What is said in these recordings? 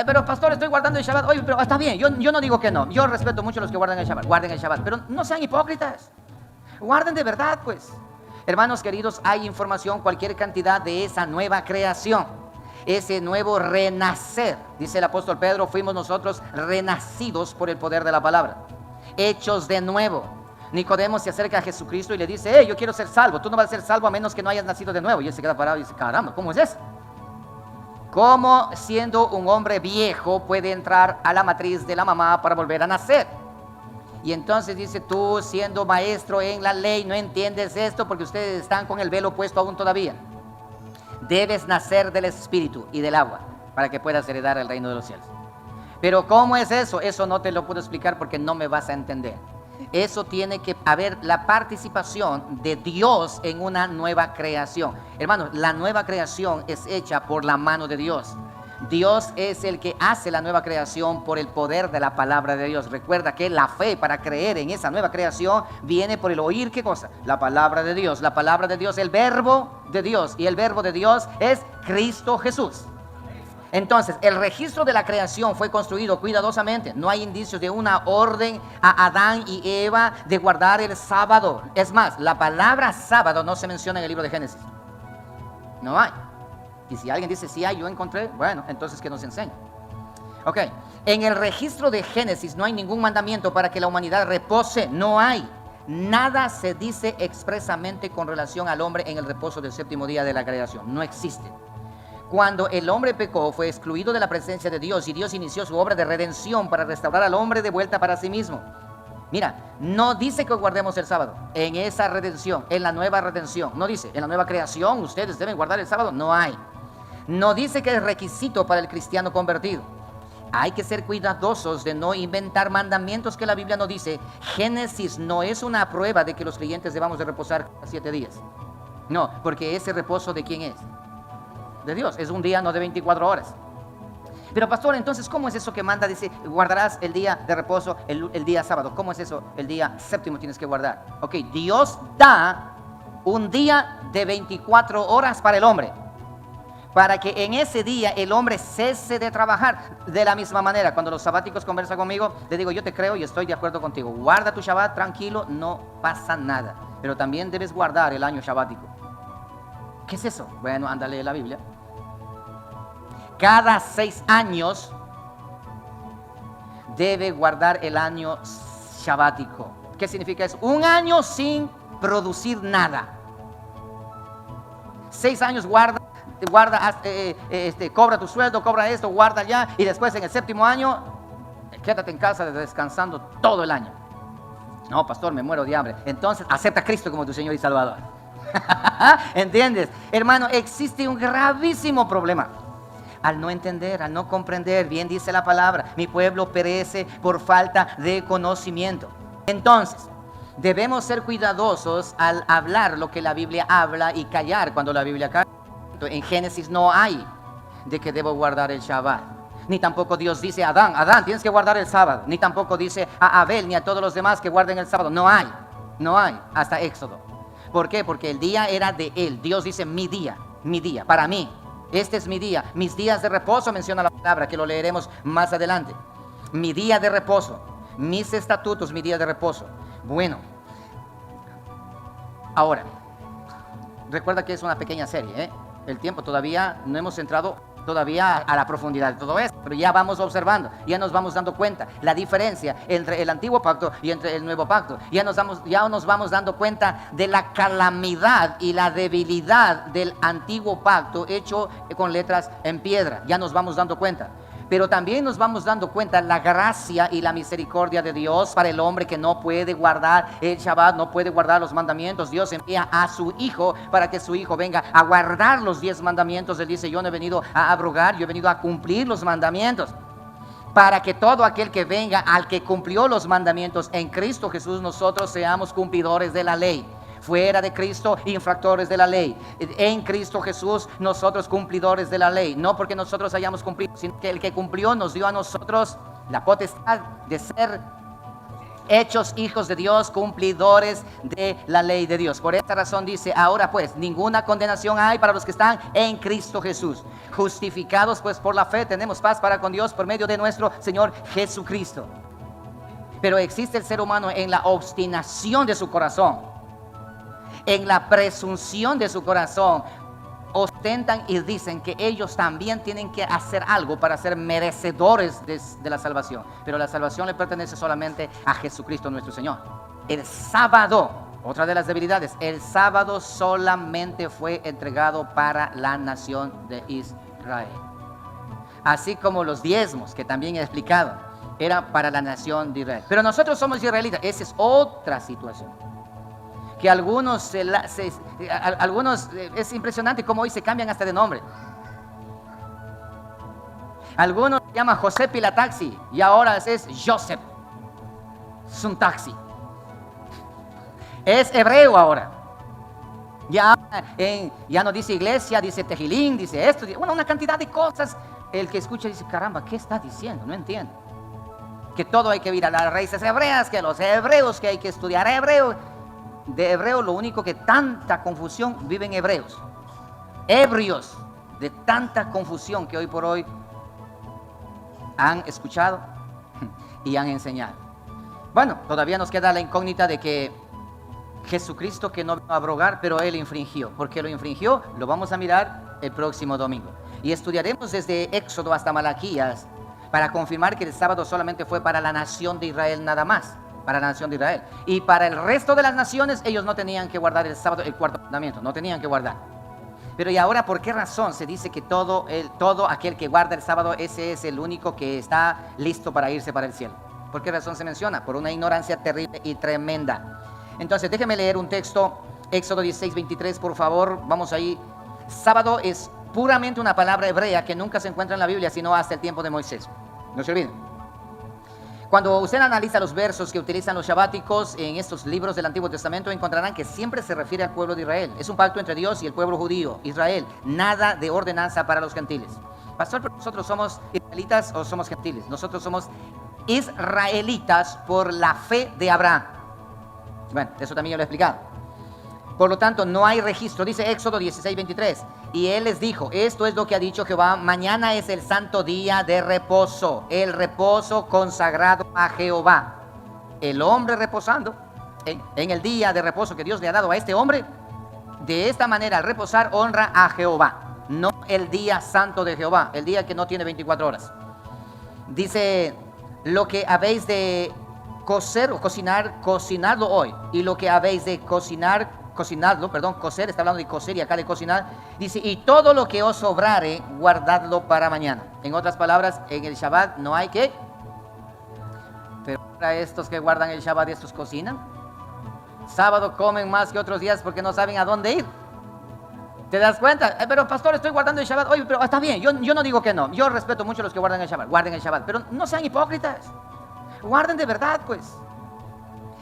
Pero pastor, estoy guardando el Shabbat. Oye, pero está bien, yo no digo que no. Yo respeto mucho a los que guardan el Shabbat. Guarden el Shabbat, pero no sean hipócritas. Guarden de verdad, pues. Hermanos queridos, hay información, cualquier cantidad de esa nueva creación, ese nuevo renacer. Dice el apóstol Pedro, fuimos nosotros renacidos por el poder de la palabra, hechos de nuevo. Nicodemo se acerca a Jesucristo y le dice, yo quiero ser salvo. Tú no vas a ser salvo a menos que no hayas nacido de nuevo. Y él se queda parado y dice, caramba, ¿cómo es eso? ¿Cómo siendo un hombre viejo puede entrar a la matriz de la mamá para volver a nacer? Y entonces dice, tú siendo maestro en la ley no entiendes esto porque ustedes están con el velo puesto aún todavía. Debes nacer del espíritu y del agua para que puedas heredar el reino de los cielos. Pero ¿cómo es eso? Eso no te lo puedo explicar porque no me vas a entender. Eso tiene que haber la participación de Dios en una nueva creación. Hermanos, la nueva creación es hecha por la mano de Dios. Dios es el que hace la nueva creación por el poder de la palabra de Dios. Recuerda que la fe para creer en esa nueva creación viene por el oír, ¿qué cosa? La palabra de Dios. La palabra de Dios, el verbo de Dios. Y el verbo de Dios es Cristo Jesús. Entonces, el registro de la creación fue construido cuidadosamente. No hay indicios de una orden a Adán y Eva de guardar el sábado. Es más, la palabra sábado no se menciona en el libro de Génesis. No hay. Y si alguien dice, sí hay, yo encontré, bueno, entonces que nos enseñe. Ok, en el registro de Génesis no hay ningún mandamiento para que la humanidad repose. No hay. Nada se dice expresamente con relación al hombre en el reposo del séptimo día de la creación. No existe. Cuando el hombre pecó, fue excluido de la presencia de Dios y Dios inició su obra de redención para restaurar al hombre de vuelta para sí mismo. Mira, no dice que guardemos el sábado en esa redención, en la nueva redención. No dice, en la nueva creación ustedes deben guardar el sábado. No hay. No dice que es requisito para el cristiano convertido. Hay que ser cuidadosos de no inventar mandamientos que la Biblia no dice. Génesis no es una prueba de que los creyentes debamos de reposar 7 días. No, porque ese reposo ¿de quién es? De Dios, es un día no de 24 horas. Pero pastor, entonces ¿cómo es eso que manda? Dice, guardarás el día de reposo el día sábado. ¿Cómo es eso? El día séptimo tienes que guardar. Ok, Dios da un día de 24 horas para el hombre, para que en ese día el hombre cese de trabajar. De la misma manera, cuando los sabáticos conversan conmigo, le digo, yo te creo y estoy de acuerdo contigo. Guarda tu Shabbat tranquilo, no pasa nada. Pero también debes guardar el año sabático. ¿Qué es eso? Bueno, anda a leer la Biblia. Cada 6 años debe guardar el año sabático. ¿Qué significa eso? Un año sin producir nada. 6 años guarda, cobra tu sueldo, cobra esto, guarda ya, y después en el 7º año quédate en casa descansando todo el año. No, pastor, me muero de hambre. Entonces acepta a Cristo como tu Señor y Salvador. ¿Entiendes? Hermano, existe un gravísimo problema al no entender, al no comprender. Bien dice la palabra, mi pueblo perece por falta de conocimiento. Entonces, debemos ser cuidadosos al hablar lo que la Biblia habla y callar cuando la Biblia calla. En Génesis no hay de que debo guardar el Shabbat. Ni tampoco Dios dice a Adán, tienes que guardar el sábado. Ni tampoco dice a Abel ni a todos los demás que guarden el sábado. No hay hasta Éxodo. ¿Por qué? Porque el día era de él. Dios dice mi día, para mí. Este es mi día. Mis días de reposo menciona la palabra, que lo leeremos más adelante. Mi día de reposo, mis estatutos, mi día de reposo. Bueno, ahora, recuerda que es una pequeña serie, ¿eh? El tiempo todavía no hemos entrado todavía a la profundidad de todo esto, pero ya vamos observando, ya nos vamos dando cuenta la diferencia entre el antiguo pacto y entre el nuevo pacto. Ya nos vamos dando cuenta de la calamidad y la debilidad del antiguo pacto hecho con letras en piedra. Ya nos vamos dando cuenta. Pero también nos vamos dando cuenta la gracia y la misericordia de Dios para el hombre que no puede guardar el Shabbat, no puede guardar los mandamientos. Dios envía a su Hijo para que su Hijo venga a guardar los 10 mandamientos. Él dice, yo no he venido a abrogar, yo he venido a cumplir los mandamientos. Para que todo aquel que venga al que cumplió los mandamientos en Cristo Jesús, nosotros seamos cumplidores de la ley. Fuera de Cristo, infractores de la ley. En Cristo Jesús, nosotros cumplidores de la ley. No porque nosotros hayamos cumplido, sino que el que cumplió nos dio a nosotros la potestad de ser hechos hijos de Dios, cumplidores de la ley de Dios. Por esta razón dice, ahora pues, ninguna condenación hay para los que están en Cristo Jesús. Justificados pues por la fe, tenemos paz para con Dios por medio de nuestro Señor Jesucristo. Pero existe el ser humano en la obstinación de su corazón, en la presunción de su corazón. Ostentan y dicen que ellos también tienen que hacer algo para ser merecedores de la salvación. Pero la salvación le pertenece solamente a Jesucristo nuestro Señor. El sábado, otra de las debilidades, el sábado solamente fue entregado para la nación de Israel. Así como los diezmos, que también he explicado, era para la nación de Israel. Pero nosotros somos israelitas, esa es otra situación. Que algunos, es impresionante cómo hoy se cambian hasta de nombre. Algunos se llaman José Pilataxi y ahora es Joseph Suntaxi. Es hebreo ahora. Ya no dice iglesia, dice tejilín, dice esto, bueno, una cantidad de cosas. El que escucha dice, caramba, ¿qué está diciendo? No entiendo. Que todo hay que ir a las raíces hebreas, que los hebreos, que hay que estudiar hebreo. De hebreo, lo único que tanta confusión viven hebreos, ebrios de tanta confusión que hoy por hoy han escuchado y han enseñado. Bueno, todavía nos queda la incógnita de que Jesucristo, que no vino a abrogar, pero Él infringió. ¿Por qué lo infringió? Lo vamos a mirar el próximo domingo. Y estudiaremos desde Éxodo hasta Malaquías para confirmar que el sábado solamente fue para la nación de Israel nada más. Para la nación de Israel. Y para el resto de las naciones, ellos no tenían que guardar el sábado, el cuarto mandamiento, no tenían que guardar. Pero ¿y ahora por qué razón se dice que todo aquel que guarda el sábado, ese es el único que está listo para irse para el cielo? ¿Por qué razón se menciona? Por una ignorancia terrible y tremenda. Entonces déjeme leer un texto, Éxodo 16:23, por favor, vamos ahí. Sábado es puramente una palabra hebrea que nunca se encuentra en la Biblia, sino hasta el tiempo de Moisés. No se olviden. Cuando usted analiza los versos que utilizan los shabáticos en estos libros del Antiguo Testamento, encontrarán que siempre se refiere al pueblo de Israel. Es un pacto entre Dios y el pueblo judío, Israel. Nada de ordenanza para los gentiles. Pastor, pero nosotros somos israelitas o somos gentiles. Nosotros somos israelitas por la fe de Abraham. Bueno, eso también yo lo he explicado. Por lo tanto, no hay registro. Dice Éxodo 16:23. Y él les dijo, esto es lo que ha dicho Jehová, mañana es el santo día de reposo, el reposo consagrado a Jehová. El hombre reposando en el día de reposo que Dios le ha dado a este hombre, de esta manera al reposar honra a Jehová, no el día santo de Jehová, el día que no tiene 24 horas. Dice, lo que habéis de cocer o cocinar, cocinadlo hoy, y lo que habéis de cocer, está hablando de cocer y acá de cocinar, dice, y todo lo que os sobrare, guardadlo para mañana. En otras palabras, en el Shabbat no hay que, pero para estos que guardan el Shabbat, estos cocinan. Sábado comen más que otros días porque no saben a dónde ir. ¿Te das cuenta? Pero pastor, estoy guardando el Shabbat. Oye, pero está bien, yo no digo que no. Yo respeto mucho a los que guardan el Shabbat, pero no sean hipócritas. Guarden de verdad, pues.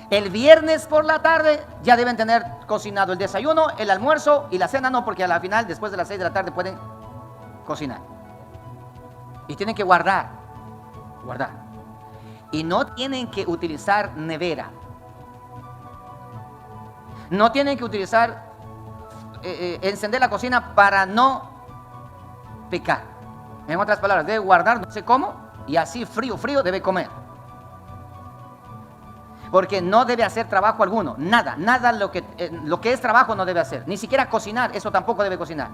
El viernes por la tarde ya deben tener cocinado el desayuno, el almuerzo y la cena no, porque a la final, después de las 6 de la tarde pueden cocinar. Y tienen que guardar. Y no tienen que utilizar nevera. No tienen que utilizar, encender la cocina para no pecar. En otras palabras, debe guardar no sé cómo y así frío debe comer. Porque no debe hacer trabajo alguno, nada lo que es trabajo no debe hacer, ni siquiera cocinar, eso tampoco debe cocinar.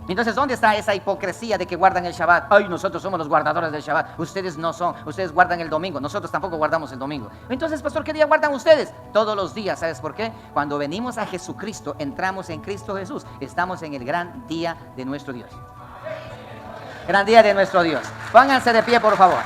Entonces, ¿dónde está esa hipocresía de que guardan el Shabbat? Ay, nosotros somos los guardadores del Shabbat, ustedes no son, ustedes guardan el domingo, nosotros tampoco guardamos el domingo. Entonces, pastor, ¿qué día guardan ustedes? Todos los días, ¿sabes por qué? Cuando venimos a Jesucristo, entramos en Cristo Jesús, estamos en el gran día de nuestro Dios. Gran día de nuestro Dios. Pónganse de pie, por favor.